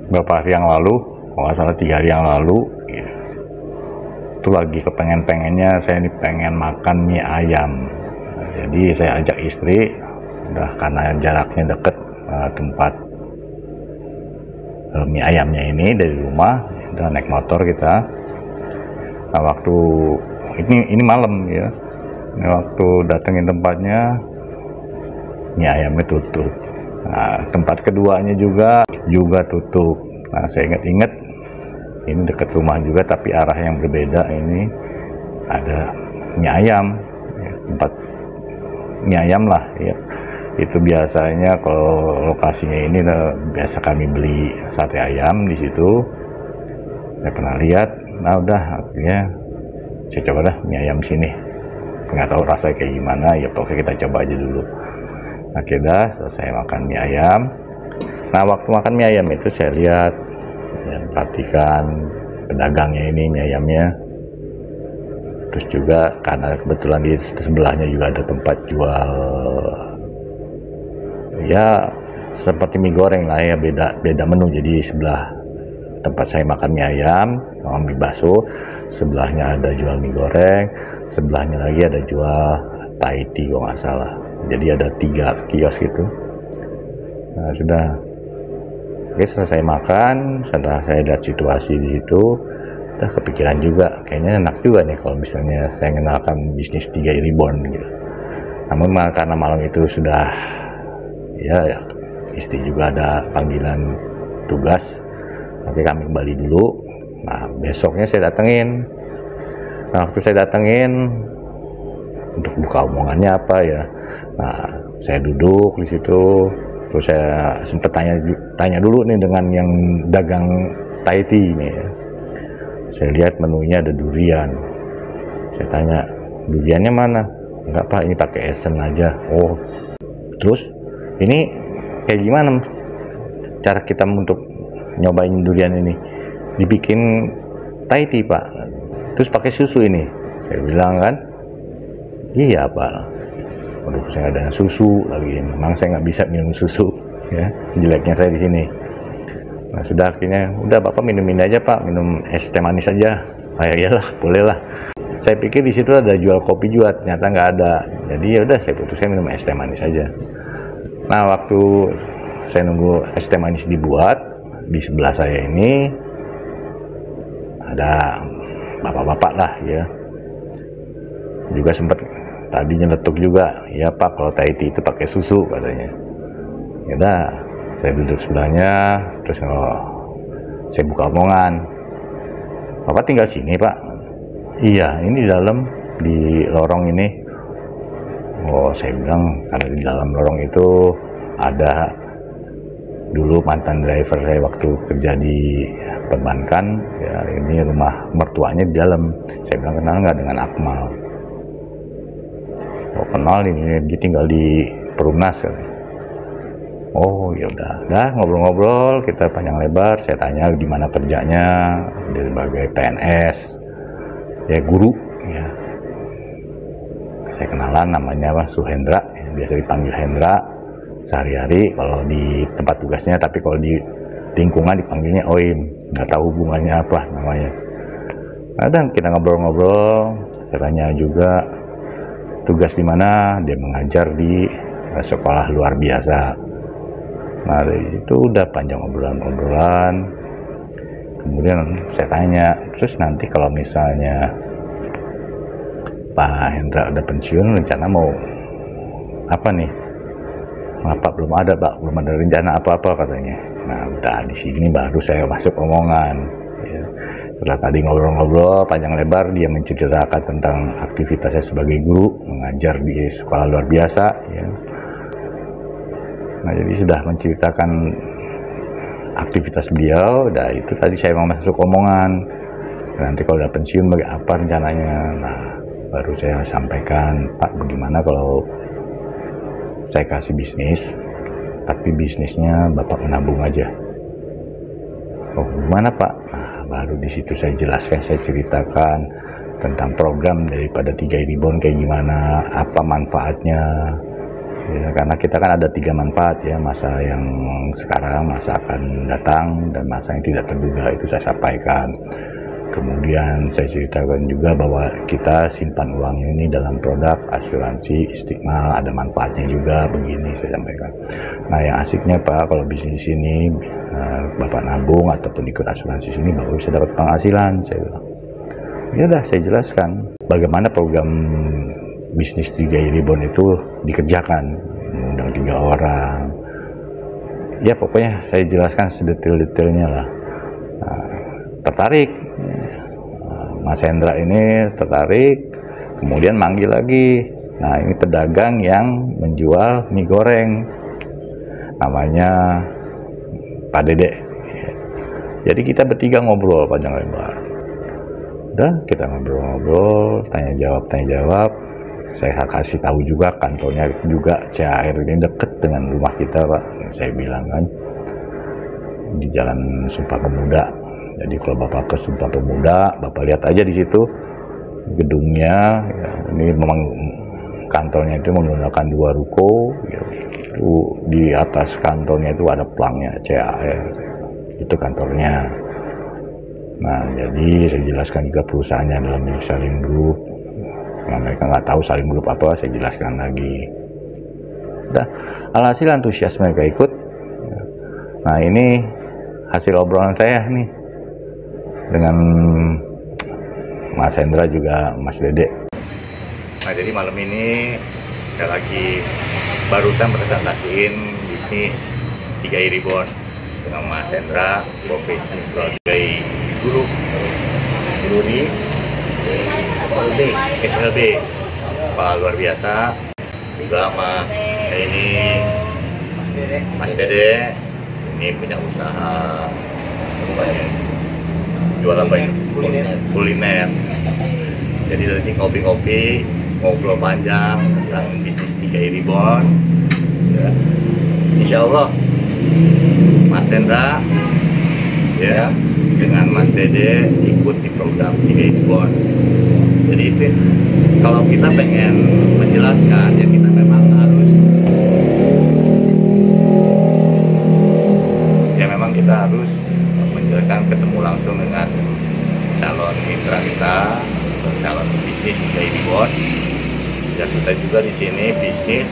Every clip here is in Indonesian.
beberapa hari yang lalu, kalau nggak salah 3 hari yang lalu, ya, itu lagi kepengen-pengennya saya ini pengen makan mie ayam. Nah, jadi saya ajak istri, udah karena jaraknya deket tempat mie ayamnya ini dari rumah, udah naik motor kita. Nah, waktu ini malam ya, ini waktu datengin tempatnya, mie ayamnya tutup. Nah, tempat keduanya juga tutup. Nah, saya inget-inget ini dekat rumah juga tapi arah yang berbeda, ini ada mie ayam ya, tempat mie ayam lah ya. Itu biasanya kalau lokasinya ini biasa kami beli sate ayam di situ. Saya pernah lihat. Nah, udah akhirnya saya coba dah mie ayam sini. Nggak tahu rasanya kayak gimana ya, pokoknya kita coba aja dulu. Akhirnya selesai makan mie ayam. Nah, waktu makan mie ayam itu saya lihat ya, perhatikan pedagangnya ini mie ayamnya. Terus juga karena kebetulan di sebelahnya juga ada tempat jual ya seperti mie goreng lah ya, beda menu. Jadi sebelah tempat saya makan mie ayam sama mie bakso, sebelahnya ada jual mie goreng, sebelahnya lagi ada jual Thai tea kalau nggak salah. Jadi ada 3 kios gitu. Nah, sudah oke, selesai makan, setelah saya lihat situasi di situ, udah kepikiran juga kayaknya enak juga nih kalau misalnya saya mengenalkan bisnis 3 Reborn gitu. Namun karena malam itu sudah ya istri juga ada panggilan tugas, oke kami kembali dulu. Nah, besoknya saya datengin. Nah, waktu saya datengin untuk buka omongannya apa ya, nah saya duduk di situ, terus saya sempat tanya dulu nih dengan yang dagang Thai tea ini ya. Saya lihat menunya ada durian. Saya tanya, duriannya mana? Enggak pak, ini pakai esen aja. Oh, terus ini kayak gimana cara kita untuk nyobain durian ini? Dibikin Thai tea pak, terus pakai susu ini. Saya bilang kan, iya pak. Waduh, saya ada susu lagi. Memang saya nggak bisa minum susu ya, jeleknya saya di sini. Nah, sudah akhirnya udah bapak minum ini aja pak, minum es teh manis aja. Ah, iyalah, boleh lah. Saya pikir di situ ada jual kopi juga, ternyata nggak ada. Jadi ya udah, saya putuskan minum es teh manis aja. Nah, waktu saya nunggu es teh manis dibuat, di sebelah saya ini ada bapak-bapak lah ya, juga sempat tadi nyeletuk juga, ya pak kalau Thai tea itu pakai susu katanya. Ya udah, saya duduk sebelahnya, terus saya buka omongan, bapak tinggal sini pak? Iya, ini di dalam, di lorong ini. Oh, saya bilang karena di dalam lorong itu ada dulu mantan driver saya waktu kerja di perbankan ya, ini rumah mertuanya di dalam. Saya bilang, kenal nggak dengan Akmal? Oh, kenal, ini dia tinggal di Perumnas kan. Oh ya udah ngobrol-ngobrol kita panjang lebar. Saya tanya di mana kerjanya, dia sebagai PNS ya, guru ya. Saya kenalan, namanya Mas Suhendra ya, biasa dipanggil Hendra sehari-hari kalau di tempat tugasnya, tapi kalau di lingkungan dipanggilnya Oim, nggak tahu hubungannya apa namanya. Nah, dan kita ngobrol-ngobrol, saya tanya juga tugas di mana, dia mengajar di sekolah luar biasa. Nah, dari itu udah panjang obrolan-obrolan. Kemudian saya tanya, terus nanti kalau misalnya Pak Hendra udah pensiun, rencana mau apa nih? Apa belum ada pak, belum ada rencana apa-apa katanya. Nah, udah di sini baru saya masuk omongan. Ya. Setelah tadi ngobrol-ngobrol panjang lebar, dia menceritakan tentang aktivitasnya sebagai guru, mengajar di sekolah luar biasa. Ya. Nah, jadi sudah menceritakan aktivitas beliau, udah itu tadi saya mau masuk omongan. Nanti kalau udah pensiun apa rencananya? Nah, baru saya sampaikan, Pak, bagaimana kalau saya kasih bisnis, tapi bisnisnya Bapak menabung aja. Oh, gimana Pak? Nah, baru di situ saya jelaskan, saya ceritakan tentang program daripada 3 Reborn kayak gimana, apa manfaatnya. Ya, karena kita kan ada 3 manfaat ya, masa yang sekarang, masa akan datang, dan masa yang tidak terduga, itu saya sampaikan. Kemudian saya ceritakan juga bahwa kita simpan uangnya ini dalam produk asuransi Istiqmal, ada manfaatnya juga, begini saya sampaikan. Nah yang asiknya Pak, kalau bisnis ini Bapak nabung ataupun ikut asuransi sini baru bisa dapat penghasilan, saya bilang. Ya udah, saya jelaskan bagaimana program bisnis 3 Reborn itu dikerjakan, mengundang 3 orang. Ya pokoknya saya jelaskan sedetail-detailnya lah. Nah, tertarik, Mas Hendra ini tertarik, kemudian manggil lagi. Nah ini pedagang yang menjual mie goreng, namanya Pak Dede. Jadi kita bertiga ngobrol panjang lebar. Udah, kita ngobrol-ngobrol, tanya jawab. Saya kasih tahu juga kantornya juga CHR ini deket dengan rumah kita Pak. Saya bilang kan di Jalan Sumpah Pemuda. Jadi kalau Bapak ke Sumpah Pemuda, Bapak lihat aja di situ gedungnya. Ya, ini memang kantornya itu menggunakan 2 ruko. Ya, itu di atas kantornya itu ada pelangnya CHR. Itu kantornya. Nah, jadi saya jelaskan juga perusahaannya dalam milik Salim Group. Nah, mereka nggak tahu Salim Group apa, saya jelaskan lagi. Udah, alhasil antusias mereka ikut. Nah, ini hasil obrolan saya nih dengan Mas Hendra juga Mas Dede. Nah, jadi malam ini saya lagi barusan presentasiin bisnis 3 Reborn dengan Mas Hendra, profesi sebagai guru di SLB, sekolah luar biasa. Juga Mas Dede ini punya usaha jual apa ini? Kuliner. Jadi tadi ngopi-ngopi, ngobrol panjang tentang bisnis 3 Reborn. Ya. Insya Allah Mas Hendra ya dengan Mas Dede ikut di program 3 Reborn. Jadi itu kalau kita pengen menjelaskan ya kita memang harus menjelaskan, ketemu langsung dengan calon mitra kita, calon bisnis 3 Reborn. Ya kita juga di sini bisnis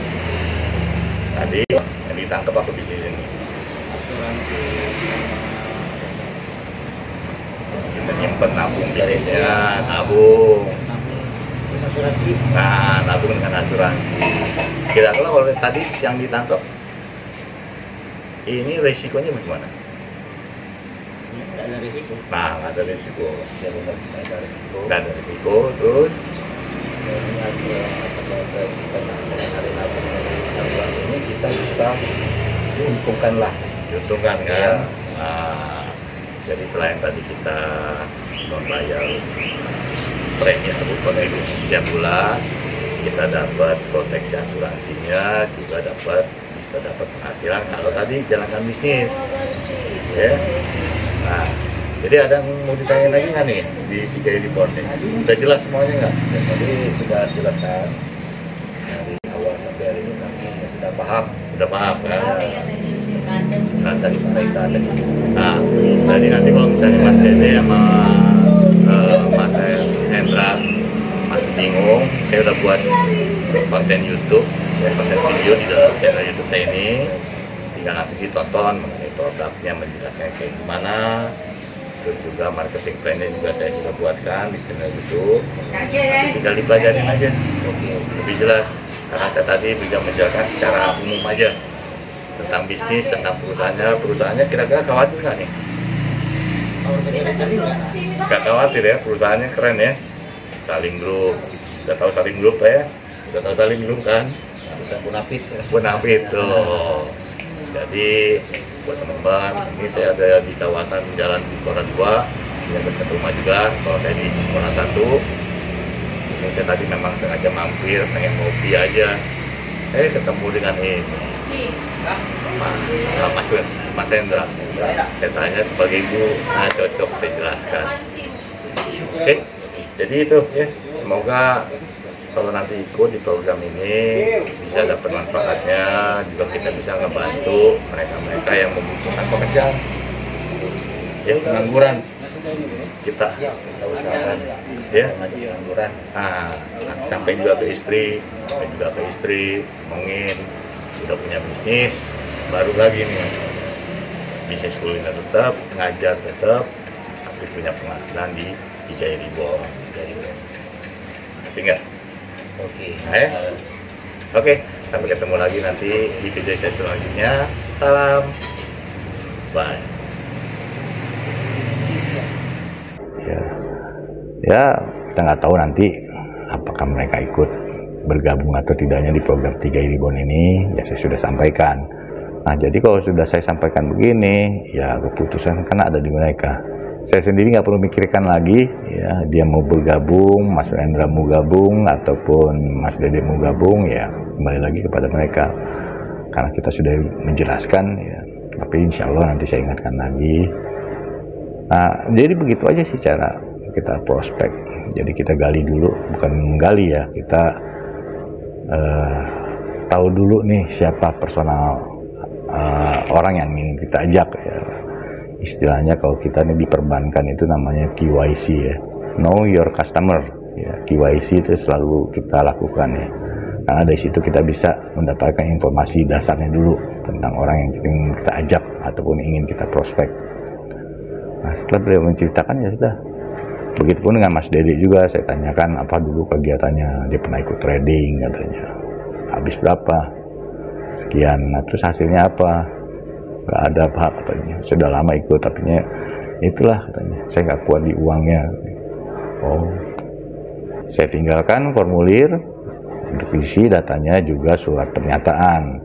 tadi yang ditangkap apa bisnis ini? Asuransi. Kita nyimpen nabung bisnisnya, nabung. Asuransi. Nah, nabung dengan asuransi. Kira-kira kalau tadi yang ditangkap, ini resikonya bagaimana? Nggak ada risiko. Nah, nggak ada risiko. Ya benar, nggak ada risiko. Nggak ada risiko, terus? Ini ada sebagai kita dengan hari nabung ini kita bisa diuntungkan lah. Diuntungkan kan? Ya. Nah, jadi selain tadi kita membayar premi atau kontribusi setiap bulan, kita dapat proteksi asuransinya, juga bisa dapat penghasilan kalau tadi jalankan bisnis. Ya. Nah, jadi ada yang mau ditanya lagi nggak nih di 3 Reborn nih? Udah jelas semuanya nggak? Ya, tadi sudah jelaskan dari awal sampai hari ini kami sudah paham. Udah paham kan? Nah, dari mereka tadi. Nah, jadi nanti kalau misalnya Mas Dede sama Mas Hendra masih bingung, saya udah buat konten YouTube, konten video di dalam channel YouTube saya ini. Tinggal nanti ditonton mengenai produknya, menjelaskan kayak gimana. Terus juga marketing plan-nya juga saya sudah buatkan di channel YouTube. Nanti tinggal dipelajarin aja, lebih jelas. Karena saya tadi juga menjelaskan secara umum aja tentang bisnis, tentang perusahaannya kira-kira khawatir nggak nih? Nggak khawatir ya, perusahaannya keren ya. Salim Group, udah tahu Salim Group ya? Udah tahu Salim Group kan? Bisa Punapit tuh. Jadi buat teman-teman, ini saya ada di kawasan Jalan Bukora 2, yang dekat rumah juga. Kalau saya di Bukora 1, ini saya tadi memang sengaja mampir, pengen ngopi aja. Ketemu dengan ini Mas Hendra. Saya tanya sebagai ibu, nah cocok saya jelaskan. Oke, jadi itu ya, semoga kalau nanti ikut di program ini bisa dapat manfaatnya, juga kita bisa ngebantu mereka-mereka yang membutuhkan pekerjaan, ya pengangguran kita usahakan, ya pengangguran. Nah, sampai juga ke istri, ngomongin udah punya bisnis, baru lagi nih bisnis kuliner tetap, ngajar tetap, tapi punya penghasilan di Jaya Ribon. Ngerti nggak? Oke, sampai ketemu lagi nanti di video saya selanjutnya. Salam, bye. Ya, kita nggak tahu nanti apakah mereka ikut bergabung atau tidaknya di program 3 Ribon ini. Ya saya sudah sampaikan. Nah, jadi kalau sudah saya sampaikan begini, ya keputusan kan ada di mereka. Saya sendiri nggak perlu mikirkan lagi, ya dia mau bergabung, Mas Endra mau gabung, ataupun Mas Dede mau gabung, ya kembali lagi kepada mereka. Karena kita sudah menjelaskan, ya. Tapi insya Allah nanti saya ingatkan lagi. Nah, jadi begitu aja sih cara kita prospek. Jadi kita gali dulu, bukan menggali ya, kita tahu dulu nih siapa personal orang yang ingin kita ajak ya. Istilahnya kalau kita nih di perbankan itu namanya KYC ya, know your customer ya. KYC itu selalu kita lakukan ya, karena dari situ kita bisa mendapatkan informasi dasarnya dulu tentang orang yang ingin kita ajak ataupun ingin kita prospek. Nah, setelah beliau menceritakan ya sudah. Begitupun dengan Mas Dede juga, saya tanyakan apa dulu kegiatannya, dia pernah ikut trading katanya, habis berapa, sekian, nah terus hasilnya apa, nggak ada apa katanya, sudah lama ikut tapi itulah katanya, saya nggak kuat di uangnya. Oh, saya tinggalkan formulir untuk isi datanya juga surat pernyataan.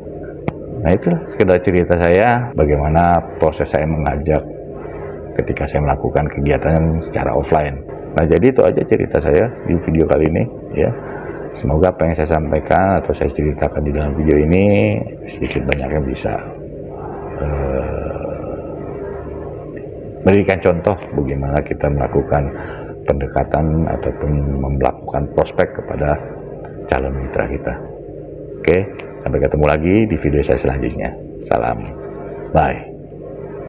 Nah itulah sekedar cerita saya bagaimana proses saya mengajak ketika saya melakukan kegiatan secara offline. Nah jadi itu aja cerita saya di video kali ini ya. Semoga apa yang saya sampaikan atau saya ceritakan di dalam video ini sedikit banyaknya bisa memberikan contoh bagaimana kita melakukan pendekatan ataupun melakukan prospek kepada calon mitra kita. Oke, sampai ketemu lagi di video saya selanjutnya. Salam, bye.